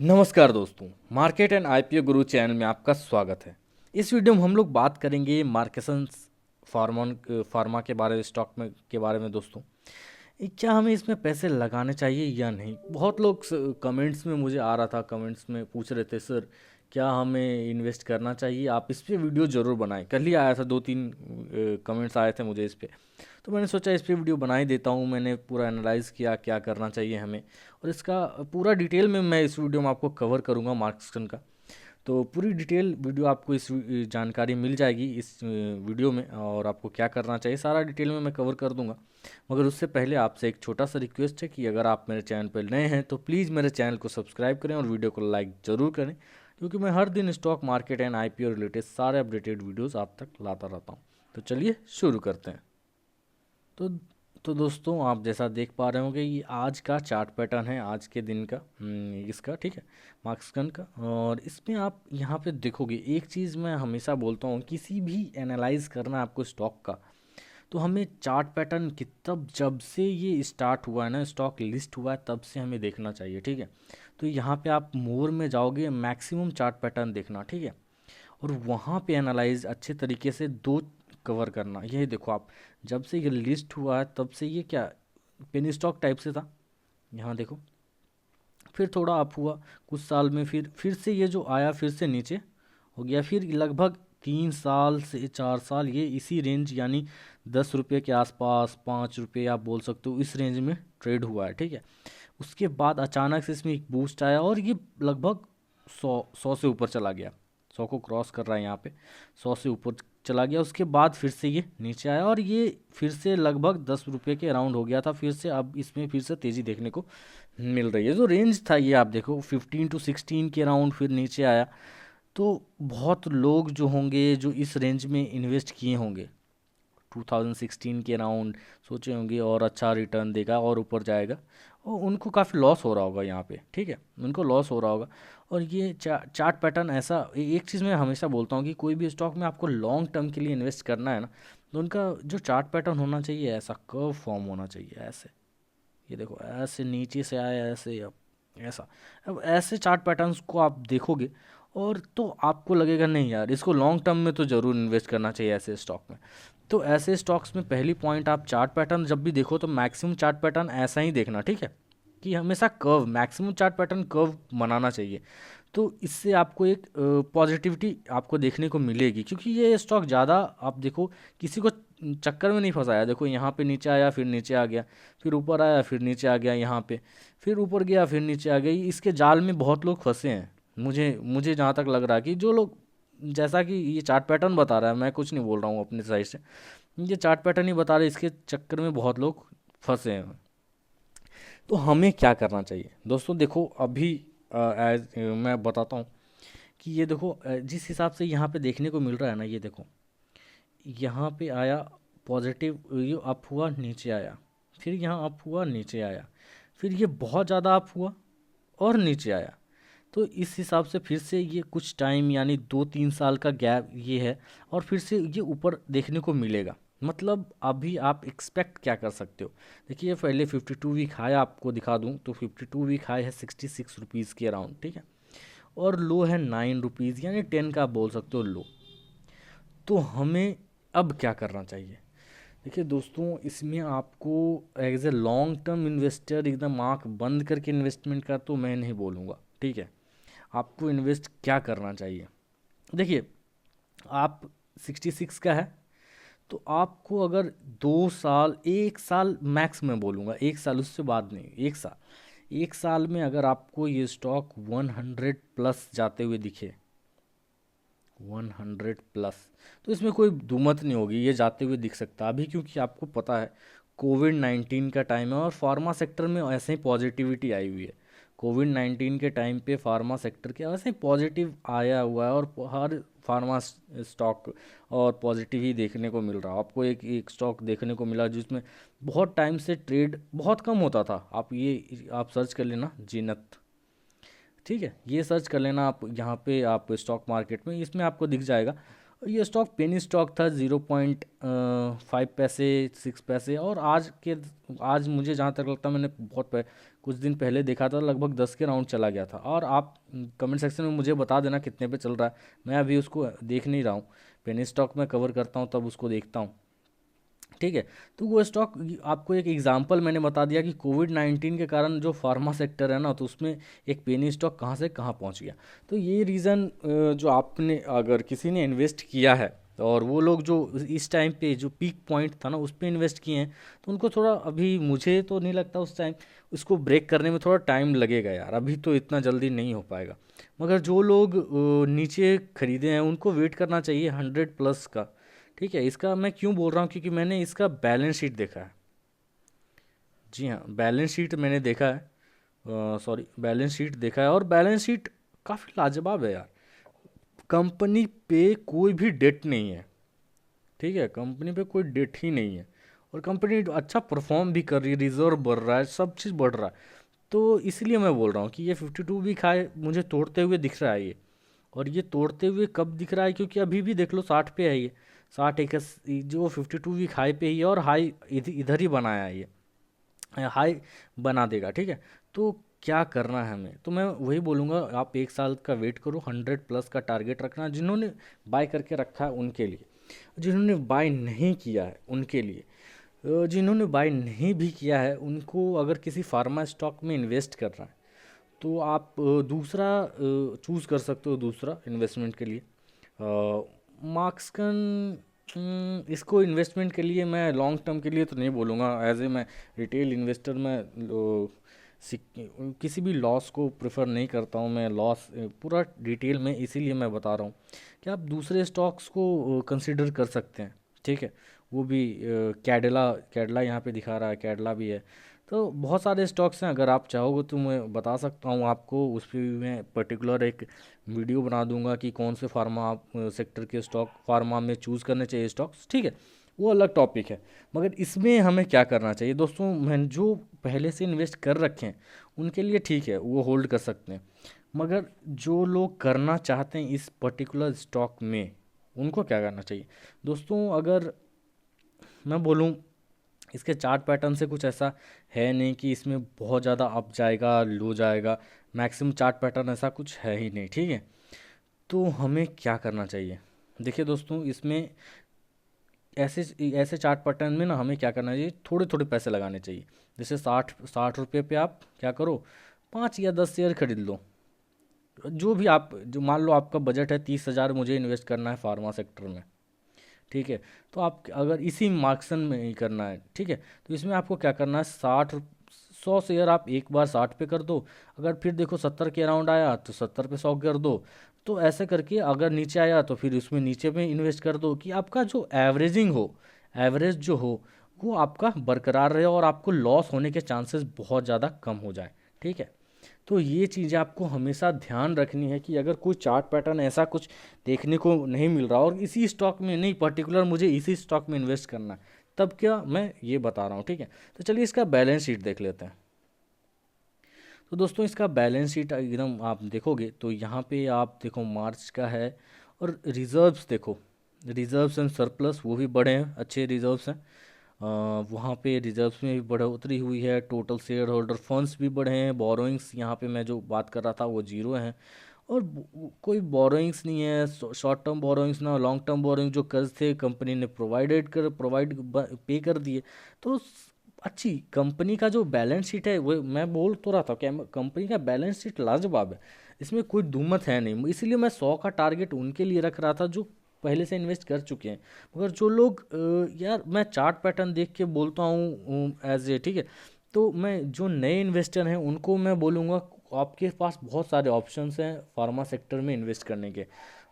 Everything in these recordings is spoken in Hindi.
नमस्कार दोस्तों, market and IPO Guru channel में आपका स्वागत है। इस वीडियो में हम लोग बात करेंगे मार्केसंस फार्मा के बारे में, स्टॉक में के बारे में। दोस्तों, क्या हमें इसमें पैसे लगाने चाहिए या नहीं? बहुत लोग कमेंट्स में मुझे आ रहा था, कमेंट्स में पूछ रहे थे, सर क्या हमें इन्वेस्ट करना चाहिए? आप इस पे वीडियो ज़रूर बनाएं। कल ही आया था, 2-3 कमेंट्स आए थे मुझे इस पे। तो मैंने सोचा इस पे वीडियो बना ही देता हूँ। मैंने पूरा एनालाइज़ किया क्या करना चाहिए हमें, और इसका पूरा डिटेल में मैं इस वीडियो में आपको कवर करूँगा, मार्क्सटन का। तो पूरी डिटेल वीडियो आपको इस जानकारी मिल जाएगी इस वीडियो में, और आपको क्या करना चाहिए सारा डिटेल में मैं कवर कर दूंगा। मगर उससे पहले आपसे एक छोटा सा रिक्वेस्ट है कि अगर आप मेरे चैनल पर नए हैं तो प्लीज़ मेरे चैनल को सब्सक्राइब करें और वीडियो को लाइक ज़रूर करें, क्योंकि मैं हर दिन stock market and IPO related सारे अपडेटेड वीडियोज़ आप तक लाता रहता हूँ। तो चलिए शुरू करते हैं। तो तो दोस्तों, आप जैसा देख पा रहे होंगे, ये आज का चार्ट पैटर्न है, आज के दिन का, इसका, ठीक है, मार्क्सकन का। और इसमें आप यहाँ पे देखोगे, एक चीज़ मैं हमेशा बोलता हूँ, किसी भी एनालाइज करना है आपको स्टॉक का, तो हमें चार्ट पैटर्न की तब जब से ये स्टार्ट हुआ है ना, स्टॉक लिस्ट हुआ है, तब से हमें देखना चाहिए, ठीक है। तो यहाँ पे आप मोर में जाओगे, मैक्सिमम चार्ट पैटर्न देखना, ठीक है। और वहाँ पे एनालाइज अच्छे तरीके से दो कवर करना। ये देखो आप, जब से ये लिस्ट हुआ है तब से ये क्या पेनी स्टॉक टाइप से था, यहाँ देखो। फिर थोड़ा अप हुआ कुछ साल में, फिर से ये जो आया फिर से नीचे हो गया। फिर लगभग 3 साल से 4 साल ये इसी रेंज, यानी 10 रुपये के आसपास, 5 रुपये आप बोल सकते हो, इस रेंज में ट्रेड हुआ है, ठीक है। उसके बाद अचानक से इसमें एक बूस्ट आया और ये लगभग 100 से ऊपर चला गया। 100 को क्रॉस कर रहा है यहाँ पे, 100 से ऊपर चला गया। उसके बाद फिर से ये नीचे आया और ये फिर से लगभग 10 रुपये के अराउंड हो गया था। फिर से अब इसमें फिर से तेज़ी देखने को मिल रही है। जो रेंज था ये आप देखो, 15 to 16 के अराउंड फिर नीचे आया। तो बहुत लोग जो होंगे जो इस रेंज में इन्वेस्ट किए होंगे 2016 के अराउंड, सोचे होंगे और अच्छा रिटर्न देगा और ऊपर जाएगा, और उनको काफ़ी लॉस हो रहा होगा यहाँ पे, ठीक है, उनको लॉस हो रहा होगा। और ये चार्ट पैटर्न ऐसा, एक चीज़ मैं हमेशा बोलता हूँ कि कोई भी स्टॉक में आपको लॉन्ग टर्म के लिए इन्वेस्ट करना है ना, तो उनका जो चार्ट पैटर्न होना चाहिए, ऐसा कर्व फॉर्म होना चाहिए, ऐसे। ये देखो, ऐसे नीचे से आया, ऐसे, अब ऐसा। अब ऐसे चार्ट पैटर्न्स को आप देखोगे और तो आपको लगेगा नहीं यार, इसको लॉन्ग टर्म में तो ज़रूर इन्वेस्ट करना चाहिए ऐसे स्टॉक में। तो ऐसे स्टॉक्स में पहली पॉइंट, आप चार्ट पैटर्न जब भी देखो तो मैक्सिमम चार्ट पैटर्न ऐसा ही देखना, ठीक है, कि हमेशा curve, maximum chart pattern curve बनाना चाहिए। तो इससे आपको एक पॉजिटिविटी आपको देखने को मिलेगी, क्योंकि ये स्टॉक ज़्यादा, आप देखो, किसी को चक्कर में नहीं फंसाया। देखो यहाँ पे नीचे आया, फिर नीचे आ गया, फिर ऊपर आया, फिर नीचे आ गया, यहाँ पे फिर ऊपर गया, फिर नीचे आ गई। इसके जाल में बहुत लोग फंसे हैं। मुझे मुझे जहाँ तक लग रहा है कि जो लोग, जैसा कि ये चार्ट पैटर्न बता रहा है, मैं कुछ नहीं बोल रहा हूँ अपने साइड से, ये चार्ट पैटर्न ही बता रहे, इसके चक्कर में बहुत लोग फंसे हैं। तो हमें क्या करना चाहिए दोस्तों? देखो अभी एज मैं बताता हूँ कि ये देखो, जिस हिसाब से यहाँ पे देखने को मिल रहा है ना, ये देखो, यहाँ पे आया पॉजिटिव, ये अप हुआ, नीचे आया, फिर यहाँ अप हुआ, नीचे आया, फिर ये बहुत ज़्यादा अप हुआ और नीचे आया। तो इस हिसाब से फिर से ये कुछ टाइम, यानी 2-3 साल का गैप ये है, और फिर से ये ऊपर देखने को मिलेगा। मतलब अभी आप एक्सपेक्ट क्या कर सकते हो? देखिए, पहले 52 वीक हाई आपको दिखा दूं, तो 52 वीक हाई है 66 रुपीज़ के अराउंड, ठीक है, और लो है 9 रुपीज़, यानी 10 का आप बोल सकते हो लो। तो हमें अब क्या करना चाहिए? देखिए दोस्तों, इसमें आपको as a long term investor एकदम आँख बंद करके इन्वेस्टमेंट का तो मैं नहीं बोलूँगा, ठीक है। आपको इन्वेस्ट क्या करना चाहिए? देखिए, आप 66 का है, तो आपको अगर 2 साल, 1 साल मैक्स मैं बोलूँगा, 1 साल, उससे बाद नहीं, 1 साल, 1 साल में अगर आपको ये स्टॉक 100+ जाते हुए दिखे, 100+, तो इसमें कोई दुमत नहीं होगी, ये जाते हुए दिख सकता है अभी, क्योंकि आपको पता है कोविड 19 का टाइम है और फार्मा सेक्टर में ऐसे ही पॉजिटिविटी आई हुई है। कोविड 19 के टाइम पे फार्मा सेक्टर के ऐसे ही पॉजिटिव आया हुआ है, और हर फार्मा स्टॉक और पॉजिटिव ही देखने को मिल रहा है। आपको एक एक स्टॉक देखने को मिला जिसमें बहुत टाइम से ट्रेड बहुत कम होता था, आप सर्च कर लेना, जीनत, ठीक है, ये सर्च कर लेना आप यहाँ पे, आप स्टॉक मार्केट में, इसमें आपको दिख जाएगा। ये स्टॉक पेनी स्टॉक था, 0.5 पैसे, 6 पैसे, और आज मुझे जहाँ तक लगता है मैंने बहुत कुछ दिन पहले देखा था लगभग 10 के राउंड चला गया था। और आप कमेंट सेक्शन में मुझे बता देना कितने पे चल रहा है, मैं अभी उसको देख नहीं रहा हूँ। पेनी स्टॉक में कवर करता हूँ तब उसको देखता हूँ, ठीक है। तो वो स्टॉक, आपको एक एग्जांपल मैंने बता दिया कि कोविड-19 के कारण जो फार्मा सेक्टर है ना, तो उसमें एक पेनी स्टॉक कहाँ से कहाँ पहुँच गया। तो ये रीज़न, जो आपने अगर किसी ने इन्वेस्ट किया है और वो लोग जो इस टाइम पे जो पीक पॉइंट था ना उस पे इन्वेस्ट किए हैं, तो उनको थोड़ा, अभी मुझे तो नहीं लगता उस टाइम उसको ब्रेक करने में थोड़ा टाइम लगेगा यार, अभी तो इतना जल्दी नहीं हो पाएगा। मगर जो लोग नीचे खरीदे हैं उनको वेट करना चाहिए 100+ का, ठीक है। इसका मैं क्यों बोल रहा हूँ, क्योंकि मैंने इसका बैलेंस शीट देखा है। जी हाँ, बैलेंस शीट मैंने देखा है, सॉरी, बैलेंस शीट देखा है, और बैलेंस शीट काफ़ी लाजवाब है यार। कंपनी पे कोई भी डेट नहीं है, ठीक है, कंपनी पे कोई डेट ही नहीं है, और कंपनी अच्छा परफॉर्म भी कर रही है, रिजर्व बढ़ रहा है, सब चीज़ बढ़ रहा है। तो इसलिए मैं बोल रहा हूँ कि ये 52 वीक हाई मुझे तोड़ते हुए दिख रहा है ये। और ये तोड़ते हुए कब दिख रहा है, क्योंकि अभी भी देख लो 60 पे है ये, 60 एक जो 52 वीक हाई पे ही है, और हाई इधर ही बनाया है ये, हाई बना देगा, ठीक है। तो क्या करना है हमें, तो मैं वही बोलूँगा, आप 1 साल का वेट करो, 100+ का टारगेट रखना, जिन्होंने बाय करके रखा है उनके लिए, जिन्होंने बाय नहीं किया है उनके लिए, जिन्होंने बाय नहीं भी किया है उनको अगर किसी फार्मा स्टॉक में इन्वेस्ट करना है तो आप दूसरा चूज़ कर सकते हो, दूसरा इन्वेस्टमेंट के लिए मार्क्सकन। इसको इन्वेस्टमेंट के लिए मैं लॉन्ग टर्म के लिए तो नहीं बोलूँगा, एज ए मैं रिटेल इन्वेस्टर में किसी भी लॉस को प्रेफर नहीं करता हूँ मैं, लॉस पूरा डिटेल में, इसीलिए मैं बता रहा हूँ कि आप दूसरे स्टॉक्स को कंसिडर कर सकते हैं, ठीक है। वो भी कैडला, कैडला यहाँ पे दिखा रहा है, कैडला भी है। तो बहुत सारे स्टॉक्स हैं, अगर आप चाहोगे तो मैं बता सकता हूँ आपको, उस पर भी मैं पर्टिकुलर एक वीडियो बना दूंगा कि कौन से फार्मा सेक्टर के स्टॉक, फार्मा में चूज़ करने चाहिए स्टॉक्स, ठीक है। वो अलग टॉपिक है। मगर इसमें हमें क्या करना चाहिए दोस्तों, मैं जो पहले से इन्वेस्ट कर रखे हैं उनके लिए ठीक है, वो होल्ड कर सकते हैं। मगर जो लोग करना चाहते हैं इस पर्टिकुलर स्टॉक में, उनको क्या करना चाहिए दोस्तों। अगर मैं बोलूँ, इसके चार्ट पैटर्न से कुछ ऐसा है नहीं कि इसमें बहुत ज़्यादा अप जाएगा लो जाएगा, मैक्सिमम चार्ट पैटर्न ऐसा कुछ है ही नहीं, ठीक है। तो हमें क्या करना चाहिए, देखिए दोस्तों, इसमें ऐसे ऐसे चार्ट पैटर्न में ना हमें क्या करना चाहिए, थोड़े थोड़े पैसे लगाने चाहिए। जैसे 60 रुपये पे आप क्या करो, 5 या 10 शेयर खरीद लो। जो भी आप, जो मान लो आपका बजट है 30,000 मुझे इन्वेस्ट करना है फार्मा सेक्टर में, ठीक है। तो आप अगर इसी मार्क्सन में ही करना है, ठीक है, तो इसमें आपको क्या करना है, 100 शेयर आप एक बार 60 पे कर दो। अगर फिर देखो 70 के अराउंड आया तो 70 पे 100 कर दो। तो ऐसे करके अगर नीचे आया तो फिर उसमें नीचे में इन्वेस्ट कर दो, कि आपका जो एवरेजिंग हो, एवरेज जो हो वो आपका बरकरार रहे, और आपको लॉस होने के चांसेस बहुत ज़्यादा कम हो जाए, ठीक है। तो ये चीज़ आपको हमेशा ध्यान रखनी है कि अगर कोई चार्ट पैटर्न ऐसा कुछ देखने को नहीं मिल रहा और इसी स्टॉक में नहीं, पर्टिकुलर मुझे इसी स्टॉक में इन्वेस्ट करना है, तब क्या मैं ये बता रहा हूँ, ठीक है। तो चलिए इसका बैलेंस शीट देख लेते हैं। तो दोस्तों इसका बैलेंस शीट एकदम आप देखोगे तो यहाँ पे आप देखो मार्च का है, और रिजर्व्स देखो, रिजर्व्स एंड सरप्लस वो भी बड़े हैं, अच्छे रिजर्व्स हैं। वहाँ पे रिजर्व्स में भी बढ़ोतरी हुई है, टोटल शेयर होल्डर फंड्स भी बढ़े हैं, बोरोइंग्स यहाँ पे मैं जो बात कर रहा था वो जीरो हैं, और कोई बोरोइंग्स नहीं है, शॉर्ट टर्म बोरोइंग्स ना लॉन्ग टर्म बोरोइंग, जो कर्ज थे कंपनी ने प्रोवाइड पे कर दिए। तो अच्छी कंपनी का जो बैलेंस शीट है, वो मैं बोल तो रहा था कि कंपनी का बैलेंस शीट लाजवाब है, इसमें कोई दूमत है नहीं। इसीलिए मैं 100 का टारगेट उनके लिए रख रहा था जो पहले से इन्वेस्ट कर चुके हैं। मगर जो लोग यार मैं चार्ट पैटर्न देख के बोलता हूँ एज ए, ठीक है। तो मैं जो नए इन्वेस्टर हैं उनको मैं बोलूँगा, आपके पास बहुत सारे ऑप्शंस हैं फार्मा सेक्टर में इन्वेस्ट करने के।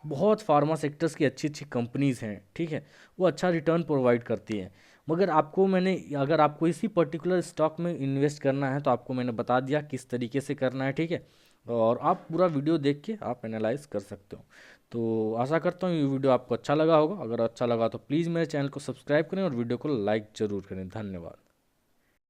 बहुत फार्मा सेक्टर्स की अच्छी अच्छी कंपनीज़ हैं, ठीक है, वो अच्छा रिटर्न प्रोवाइड करती हैं। मगर आपको मैंने, अगर आपको इसी पर्टिकुलर स्टॉक में इन्वेस्ट करना है तो आपको मैंने बता दिया किस तरीके से करना है, ठीक है। और आप पूरा वीडियो देख के आप एनालाइज कर सकते हो। तो आशा करता हूँ ये वीडियो आपको अच्छा लगा होगा। अगर अच्छा लगा तो प्लीज़ मेरे चैनल को सब्सक्राइब करें और वीडियो को लाइक ज़रूर करें। धन्यवाद।